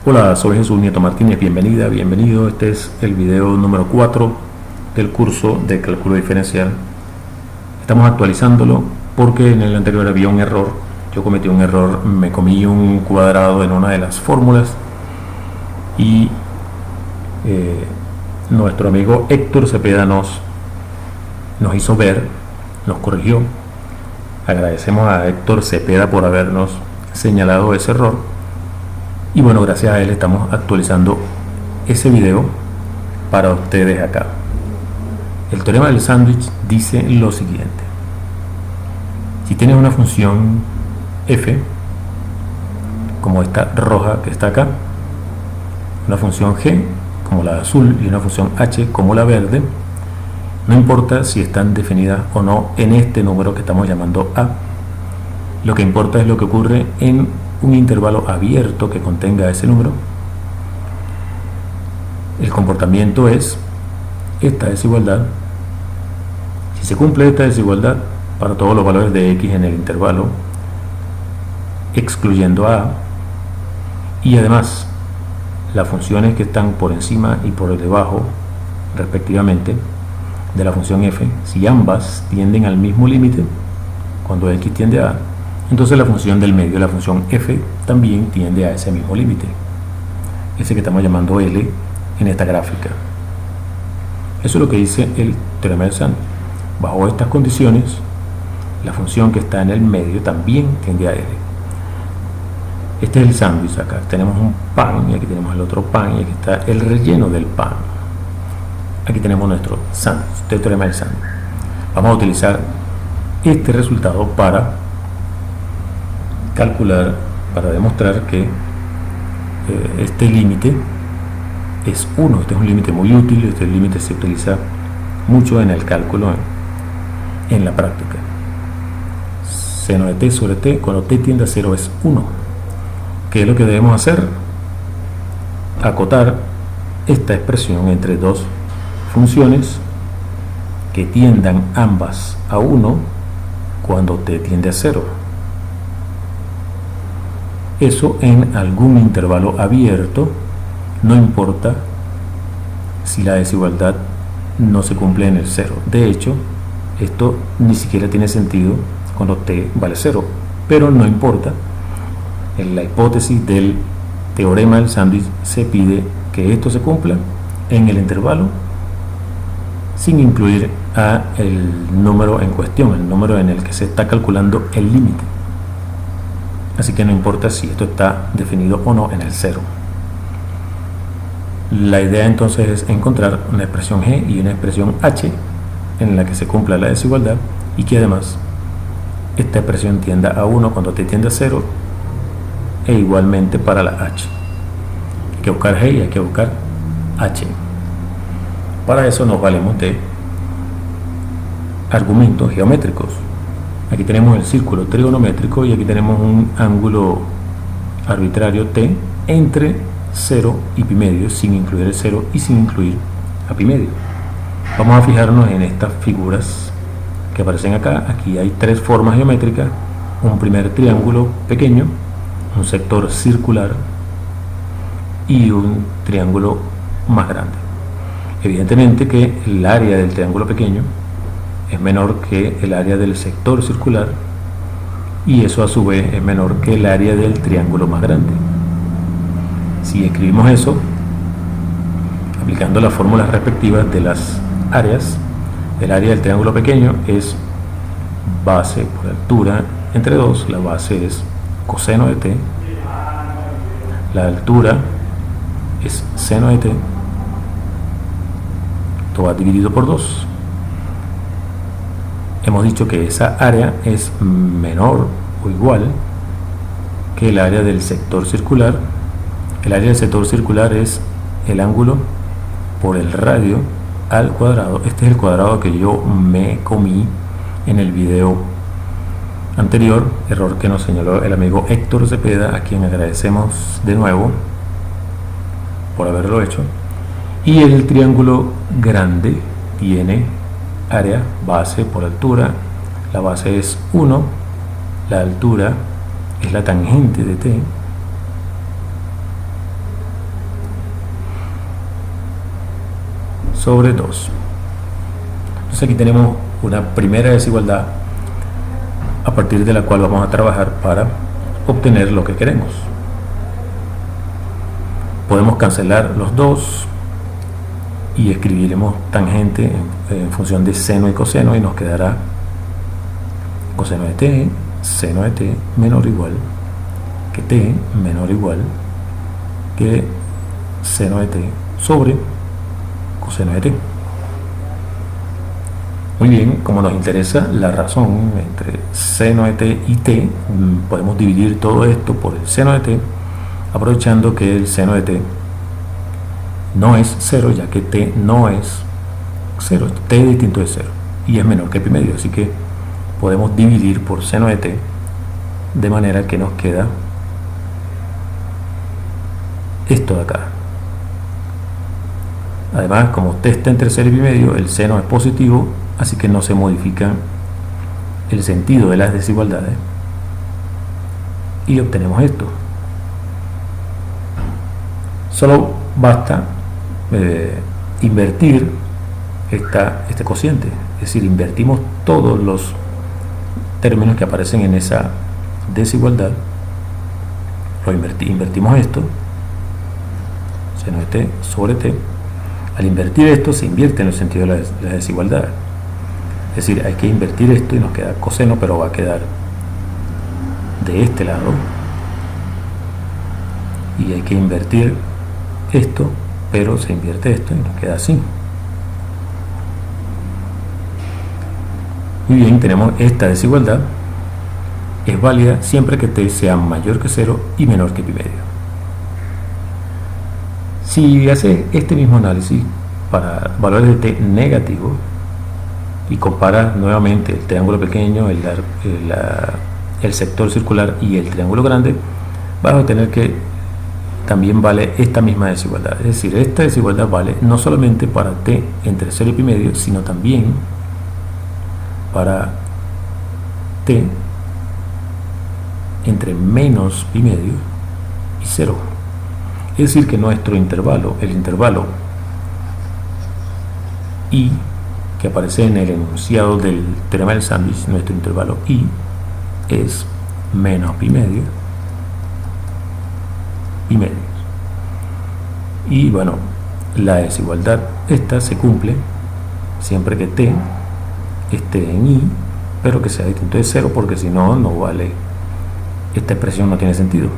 Hola, soy Jesús Nieto Martínez, bienvenida, bienvenido. Este es el video número 4 del curso de cálculo diferencial. Estamos actualizándolo porque en el anterior había un error. Yo cometí un error, me comí un cuadrado en una de las fórmulas y nuestro amigo Héctor Cepeda nos hizo ver, nos corrigió. Agradecemos a Héctor Cepeda por habernos señalado ese error. Y bueno, gracias a él estamos actualizando ese video para ustedes acá. El teorema del sándwich dice lo siguiente: si tienes una función f, como esta roja que está acá, una función g como la azul y una función h como la verde, no importa si están definidas o no en este número que estamos llamando a, lo que importa es lo que ocurre en un intervalo abierto que contenga ese número. El comportamiento es esta desigualdad. Si se cumple esta desigualdad para todos los valores de x en el intervalo, excluyendo a, y además las funciones que están por encima y por debajo respectivamente de la función f, si ambas tienden al mismo límite, cuando x tiende a, entonces la función del medio, la función f, también tiende a ese mismo límite, ese que estamos llamando L en esta gráfica. Eso es lo que dice el teorema del sándwich. Bajo estas condiciones, la función que está en el medio también tiende a L. Este es el sándwich. Acá tenemos un pan y aquí tenemos el otro pan y aquí está el relleno del pan. Aquí tenemos nuestro sándwich, el teorema del sándwich. Vamos a utilizar este resultado para calcular, para demostrar que este límite es 1. Este es un límite muy útil. Este límite se utiliza mucho en el cálculo en la práctica. Seno de t sobre t cuando t tiende a 0 es 1. ¿Qué es lo que debemos hacer? Acotar esta expresión entre dos funciones que tiendan ambas a 1 cuando t tiende a 0. Eso en algún intervalo abierto, no importa si la desigualdad no se cumple en el 0. De hecho, esto ni siquiera tiene sentido cuando t vale 0, pero no importa. En la hipótesis del teorema del sándwich se pide que esto se cumpla en el intervalo sin incluir a el número en cuestión, el número en el que se está calculando el límite. Así que no importa si esto está definido o no en el 0. La idea entonces es encontrar una expresión g y una expresión h en la que se cumpla la desigualdad y que además esta expresión tienda a 1 cuando t tiende a 0 e igualmente para la h. Hay que buscar g y hay que buscar h. Para eso nos valemos de argumentos geométricos. Aquí tenemos el círculo trigonométrico y aquí tenemos un ángulo arbitrario t entre 0 y pi medio, sin incluir el 0 y sin incluir a pi medio. Vamos a fijarnos en estas figuras que aparecen acá. Aquí hay tres formas geométricas: un primer triángulo pequeño, un sector circular y un triángulo más grande. Evidentemente que el área del triángulo pequeño es menor que el área del sector circular y eso a su vez es menor que el área del triángulo más grande. Si escribimos eso aplicando las fórmulas respectivas de las áreas, el área del triángulo pequeño es base por altura entre 2, la base es coseno de t, la altura es seno de t, todo va dividido por 2. Hemos dicho que esa área es menor o igual que el área del sector circular. El área del sector circular es el ángulo por el radio al cuadrado. Este es el cuadrado que yo me comí en el video anterior, error que nos señaló el amigo Héctor Cepeda, a quien agradecemos de nuevo por haberlo hecho. Y el triángulo grande tiene área, base por altura, la base es 1, la altura es la tangente de t, sobre 2. Entonces aquí tenemos una primera desigualdad a partir de la cual vamos a trabajar para obtener lo que queremos. Podemos cancelar los dos y escribiremos tangente en función de seno y coseno, y nos quedará coseno de t, seno de t menor o igual que t menor o igual que seno de t sobre coseno de t. Muy bien, como nos interesa la razón entre seno de t y t, podemos dividir todo esto por el seno de t, aprovechando que el seno de t no es 0, ya que t no es 0, t es distinto de 0 y es menor que pi medio, así que podemos dividir por seno de t, de manera que nos queda esto de acá. Además, como t está entre 0 y pi medio, el seno es positivo, así que no se modifica el sentido de las desigualdades y obtenemos esto. Solo basta invertir este cociente, es decir, invertimos todos los términos que aparecen en esa desigualdad, invertimos esto, seno de t sobre t. Al invertir esto se invierte en el sentido de la desigualdad, es decir, hay que invertir esto y nos queda coseno, pero va a quedar de este lado, y hay que invertir esto, pero se invierte esto y nos queda así. Muy bien, tenemos esta desigualdad, es válida siempre que t sea mayor que 0 y menor que pi medio. Si haces este mismo análisis para valores de t negativo y comparas nuevamente el triángulo pequeño, el sector circular y el triángulo grande, vas a obtener que también vale esta misma desigualdad. Es decir, esta desigualdad vale no solamente para t entre 0 y pi medio, sino también para t entre menos pi medio y 0. Es decir, que nuestro intervalo, el intervalo i, que aparece en el enunciado del teorema del sándwich, nuestro intervalo i es menos pi medio y medios. Y bueno, la desigualdad esta se cumple siempre que t esté en i, pero que sea distinto de 0, porque si no, no vale, esta expresión no tiene sentido.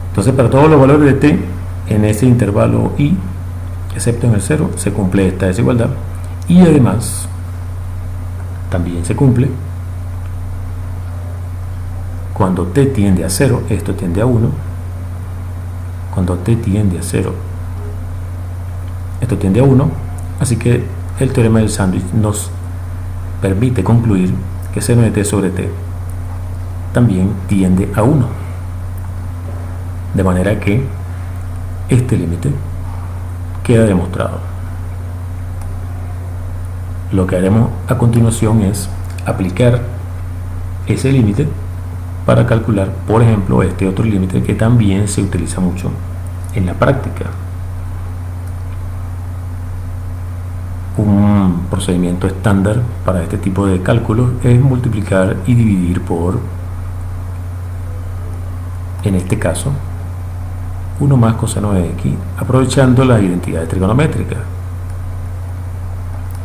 Entonces, para todos los valores de t en ese intervalo i, excepto en el 0, se cumple esta desigualdad. Y además también se cumple cuando t tiende a 0, esto tiende a 1. Cuando t tiende a 0, esto tiende a 1. Así que el teorema del sándwich nos permite concluir que seno de t sobre t también tiende a 1. De manera que este límite queda demostrado. Lo que haremos a continuación es aplicar ese límite para calcular, por ejemplo, este otro límite que también se utiliza mucho en la práctica. Un procedimiento estándar para este tipo de cálculos es multiplicar y dividir por, en este caso, 1 más coseno de x, aprovechando las identidades trigonométricas.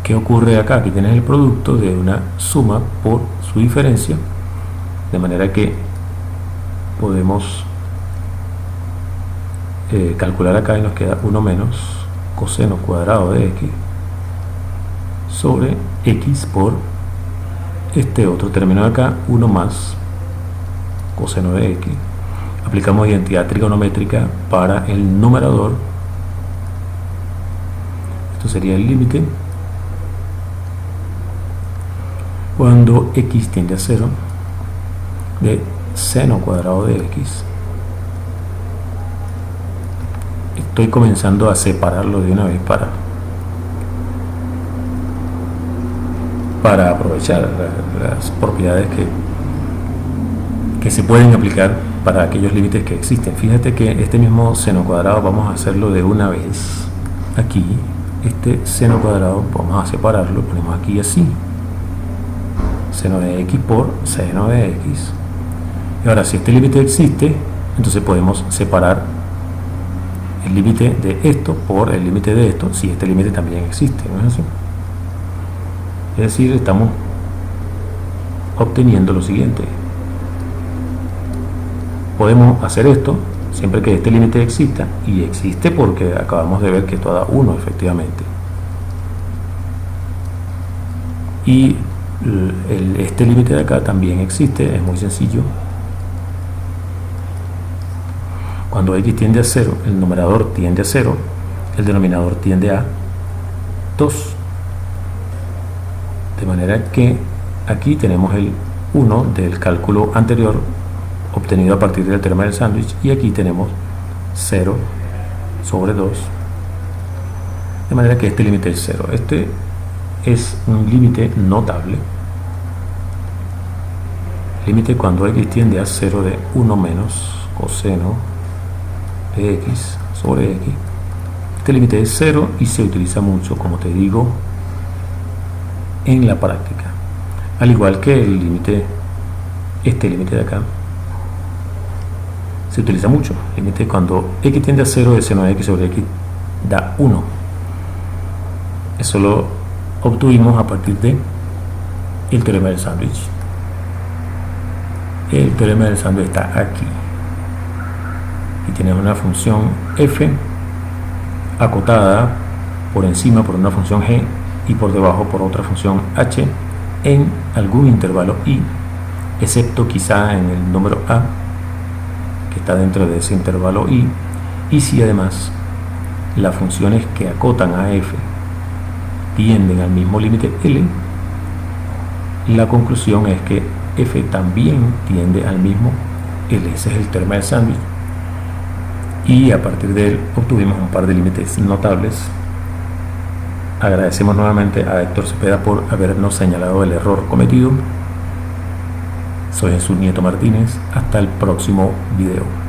¿Qué ocurre acá? Aquí tienes el producto de una suma por su diferencia, de manera que podemos calcular acá y nos queda 1 menos coseno cuadrado de x sobre x por este otro término de acá, 1 más coseno de x. Aplicamos identidad trigonométrica para el numerador. Esto sería el límite cuando x tiende a 0 de seno cuadrado de x. Estoy comenzando a separarlo de una vez para aprovechar las propiedades que se pueden aplicar para aquellos límites que existen. Fíjate que este mismo seno cuadrado vamos a hacerlo de una vez aquí este seno cuadrado vamos a separarlo, ponemos aquí así, seno de x por seno de x. Y ahora, si este límite existe, entonces podemos separar el límite de esto por el límite de esto, si este límite también existe, ¿no es así? Es decir, estamos obteniendo lo siguiente. Podemos hacer esto siempre que este límite exista, y existe porque acabamos de ver que esto da 1 efectivamente. Y este límite de acá también existe, es muy sencillo. Cuando x tiende a 0, el numerador tiende a 0, el denominador tiende a 2. De manera que aquí tenemos el 1 del cálculo anterior obtenido a partir del teorema del sándwich, y aquí tenemos 0 sobre 2. De manera que este límite es 0. Este es un límite notable. Límite cuando x tiende a 0 de 1 menos coseno de x sobre x. Este límite es 0 y se utiliza mucho, como te digo, en la práctica. Al igual que el límite, este límite de acá, se utiliza mucho. Límite cuando x tiende a 0 de seno de x sobre x da 1. Eso lo obtuvimos a partir de el teorema del sándwich. El teorema del sándwich está aquí. Y tienes una función f acotada por encima por una función g y por debajo por otra función h en algún intervalo i, excepto quizá en el número a, que está dentro de ese intervalo i, y si además las funciones que acotan a f tienden al mismo límite L, la conclusión es que f también tiende al mismo L. Ese es el teorema del sándwich, y a partir de él obtuvimos un par de límites notables. Agradecemos nuevamente a Héctor Cepeda por habernos señalado el error cometido. Soy Jesús Nieto Martínez. Hasta el próximo video.